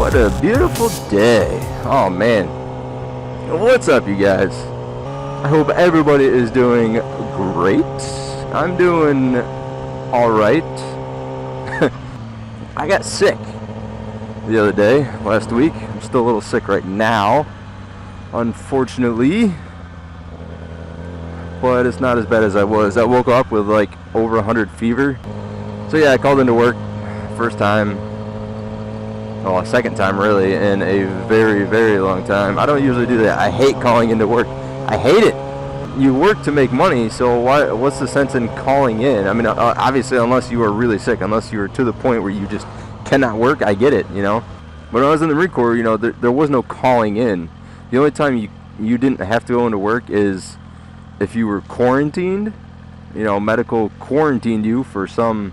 What a beautiful day. Oh man. What's up, you guys? I hope everybody is doing great. I'm doing alright. I got sick the other day, last week. I'm still a little sick right now, unfortunately. But it's not as bad as I was. I woke up with like over 100 fever. So yeah, I called into work. First time, well, second time really, in a very, very long time. I don't usually do that. I hate calling into work. I hate it. You work to make money, so what's the sense in calling in? I mean, obviously, unless you are really sick, unless you are to the point where you just cannot work, I get it, you know. But when I was in the Marine Corps, you know, there was no calling in. The only time you didn't have to go into work is if you were quarantined, you know, medical quarantined you for some,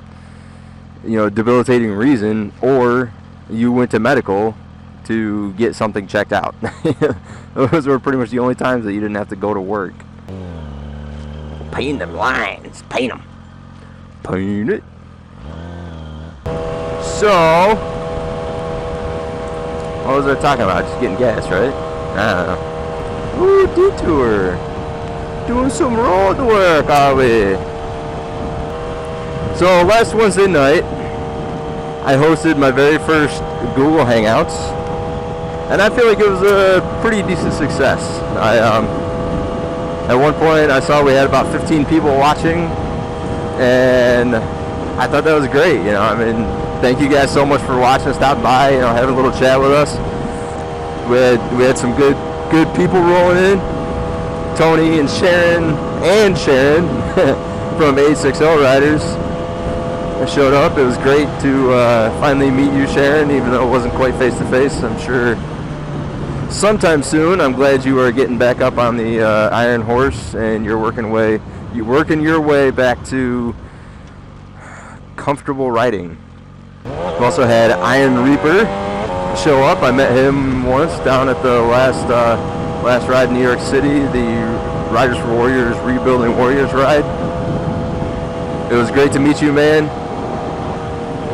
you know, debilitating reason, or you went to medical to get something checked out. Those were pretty much the only times that you didn't have to go to work. Paint them lines. Paint them. Paint it. So, what was I talking about? Just getting gas, right? I don't know. Ooh, detour. Doing some road work, are we? So last Wednesday night, I hosted my very first Google Hangouts, and I feel like it was a pretty decent success. At one point I saw we had about 15 people watching, and I thought that was great. You know, I mean, thank you guys so much for watching, stopping by, you know, having a little chat with us. We had some good people rolling in. Tony and Sharon from 860 Riders showed up. It was great to finally meet you, Sharon, even though it wasn't quite face to face. I'm sure sometime soon. I'm glad you are getting back up on the Iron Horse and you're working your way back to comfortable riding. We also had Iron Reaper show up. I met him once down at the last ride in New York City, the Riders for Warriors Rebuilding Warriors ride. It was great to meet you, man.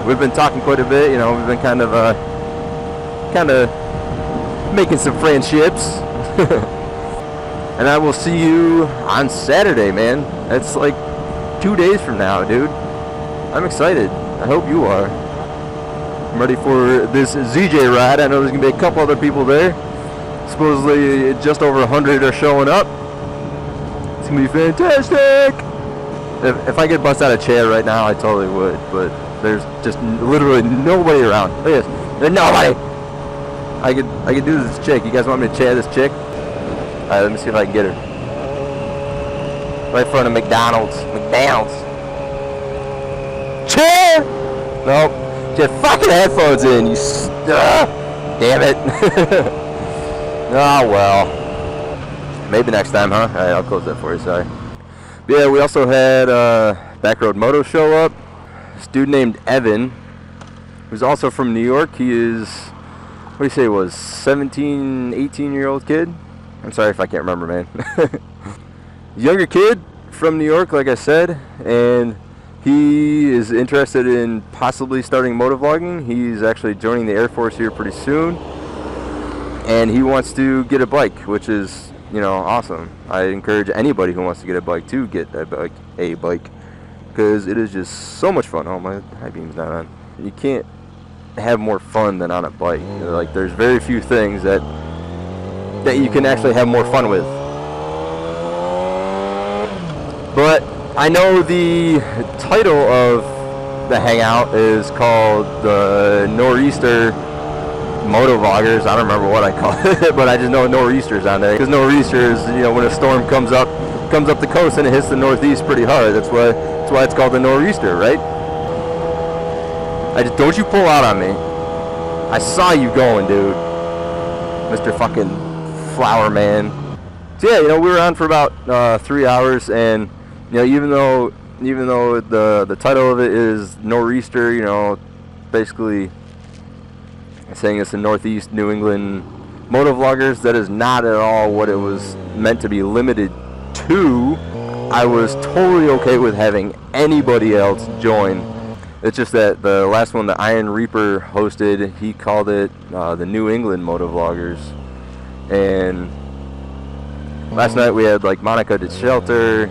We've been talking quite a bit, you know. We've been kind of making some friendships. And I will see you on Saturday, man. That's like 2 days from now, dude. I'm excited. I hope you are. I'm ready for this ZJ ride. I know there's gonna be a couple other people there. Supposedly just over 100 are showing up. It's gonna be fantastic. If I could bust out a chair right now, I totally would, but there's just literally nobody around. Look at this. There's nobody. I could do this chick. You guys want me to chair this chick? Alright, let me see if I can get her. Right in front of McDonald's. Chair! Nope. Just fucking headphones in. You damn it. Oh well, maybe next time, huh? Alright, I'll close that for you, sorry. But yeah, we also had Backroad Moto show up. This dude named Evan, who's also from New York. He is, what do you say, was 17, 18-year-old kid? I'm sorry if I can't remember, man. Younger kid from New York, like I said, and he is interested in possibly starting motovlogging. He's actually joining the Air Force here pretty soon. And he wants to get a bike, which is, you know, awesome. I encourage anybody who wants to get a bike to get a bike, because it is just so much fun. Oh, my high beam's not on. You can't have more fun than on a bike. You know, like, there's very few things that you can actually have more fun with. But I know the title of the hangout is called the Nor'easter Motovloggers. I don't remember what I call it, but I just know Nor'easter's on there. Because Nor'easter is, you know, when a storm comes up the coast and it hits the northeast pretty hard. That's why it's called the Nor'easter, right? Don't you pull out on me. I saw you going, dude. Mr. fucking Flower Man. So yeah, you know, we were on for about 3 hours, and you know, even though the title of it is Nor'easter, you know, basically saying it's the Northeast New England motovloggers, that is not at all what it was meant to be limited to. I was totally okay with having anybody else join It's just that the last one, the Iron Reaper hosted, he called it the New England Motovloggers. And last night we had like Monica the Shelter,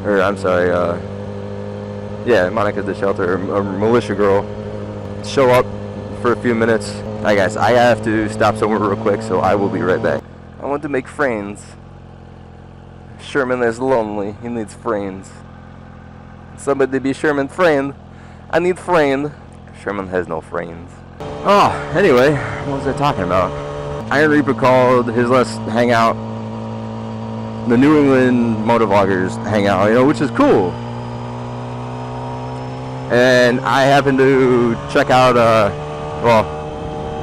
or I'm sorry, yeah, Monica the Shelter, a militia girl, show up for a few minutes. Alright guys, I have to stop somewhere real quick, so I will be right back. I want to make friends. Sherman is lonely, he needs friends. Somebody be Sherman's friend. I need friend. Sherman has no friends. Oh, anyway, what was I talking about? Iron Reaper called his last hangout the New England Motovloggers hangout, you know, which is cool. And I happened to check out, well,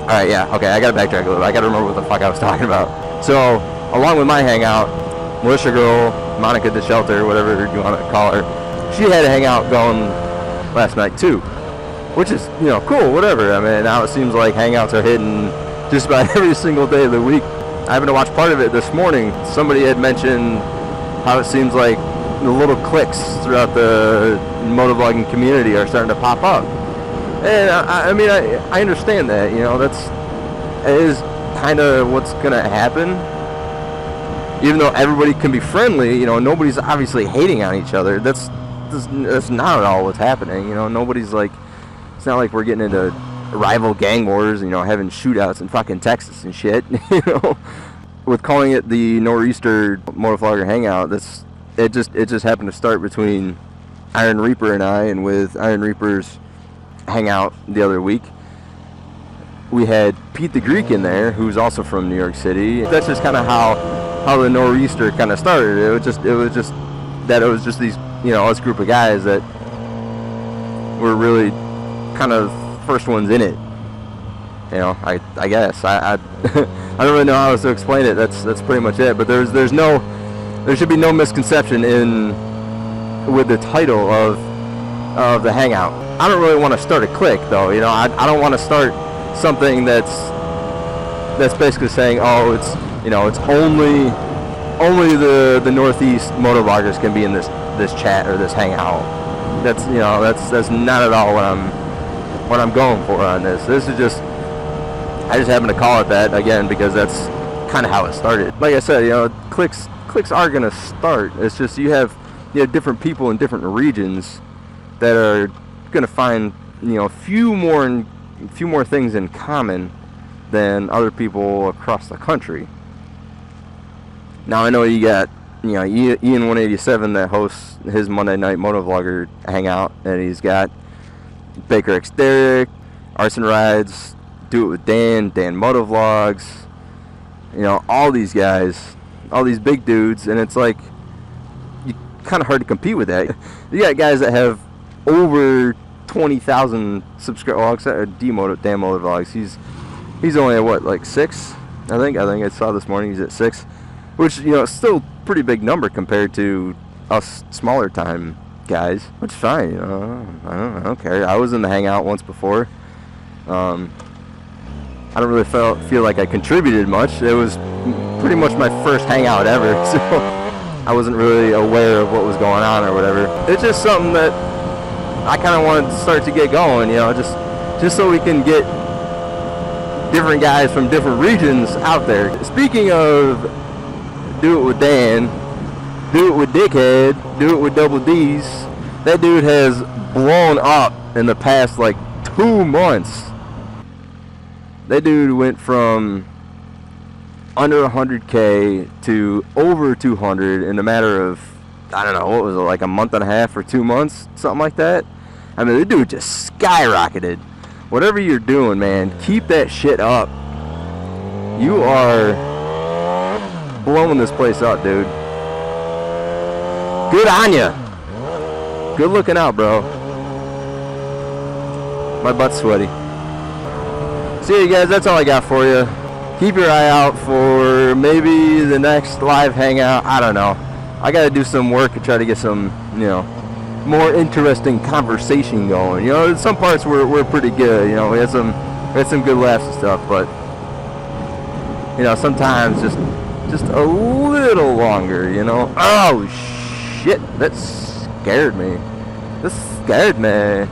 alright, yeah, okay, I gotta backtrack a little. I gotta remember what the fuck I was talking about. So, along with my hangout, Militia Girl, Monica the Shelter, whatever you want to call her, she had a hangout going last night too, which is, you know, cool, whatever. I mean, now it seems like hangouts are hitting just about every single day of the week. I happened to watch part of it this morning. Somebody had mentioned how it seems like the little cliques throughout the motovlogging community are starting to pop up. And I mean, I understand that, you know, it is kind of what's gonna happen. Even though everybody can be friendly, you know, nobody's obviously hating on each other. That's not at all what's happening, you know. Nobody's like, it's not like we're getting into rival gang wars, you know, having shootouts in fucking Texas and shit, you know. With calling it the Nor'easter Motovlogger Hangout, it just happened to start between Iron Reaper and I, and with Iron Reaper's hangout the other week, we had Pete the Greek in there, who's also from New York City. That's just kind of how the Nor'easter kind of started. It was just these, you know, us group of guys that were really kind of first ones in it. You know, I guess I I don't really know how else to explain it. That's pretty much it. But there should be no misconception with the title of the hangout. I don't really want to start a clique though. You know, I don't want to start something that's basically saying, oh, it's, you know, it's only the Northeast motovloggers can be in this chat or this hangout. That's, you know, that's not at all what I'm going for on this. This is just, I just happen to call it that again because that's kind of how it started. Like I said, you know, cliques are gonna start. It's just you have different people in different regions that are gonna find, you know, a few more things in common than other people across the country. Now I know you got, you know, Ian 187 that hosts his Monday night motovlogger hangout, and he's got Baker X Derek, Arson Rides, Do It With Dan Motovlogs, you know, all these guys, all these big dudes, and it's like, you kind of hard to compete with that. You got guys that have over 20,000 subscribers. Well, except Dan Motovlogs, he's only at what, like 6? I think I saw this morning he's at 6, which, you know, is still a pretty big number compared to us smaller time guys, which is fine, you know. I don't care. I was in the hangout once before. I don't really feel like I contributed much. It was pretty much my first hangout ever, so I wasn't really aware of what was going on or whatever. It's just something that I kind of wanted to start to get going, you know, just so we can get different guys from different regions out there. Speaking of Do It With Dan, Do It With Dickhead, Do It With Double D's, that dude has blown up in the past like 2 months. That dude went from under 100K to over 200 in a matter of, I don't know, what was it, like a month and a half or 2 months, something like that. I mean, the dude just skyrocketed. Whatever you're doing, man, keep that shit up. You are blowing this place up, dude. Good on ya. Good looking out, bro. My butt's sweaty. So you guys, that's all I got for you. Keep your eye out for maybe the next live hangout. I don't know. I gotta do some work and try to get some, you know, more interesting conversation going. You know, some parts were pretty good. You know, we had some good laughs and stuff, but you know, sometimes just a little longer. You know. Oh shit! That scared me. This scared me.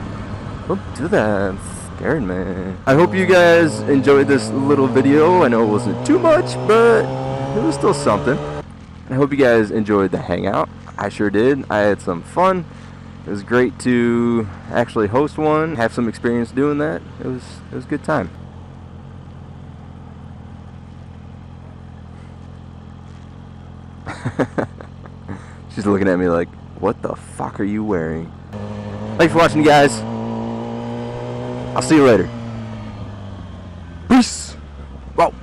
Don't do that. It's scared me. I hope you guys enjoyed this little video. I know it wasn't too much, but it was still something. I hope you guys enjoyed the hangout. I sure did. I had some fun. It was great to actually host one, have some experience doing that. It was a good time. She's looking at me like, what the fuck are you wearing? Thanks for watching, guys. I'll see you later. Peace. Whoa.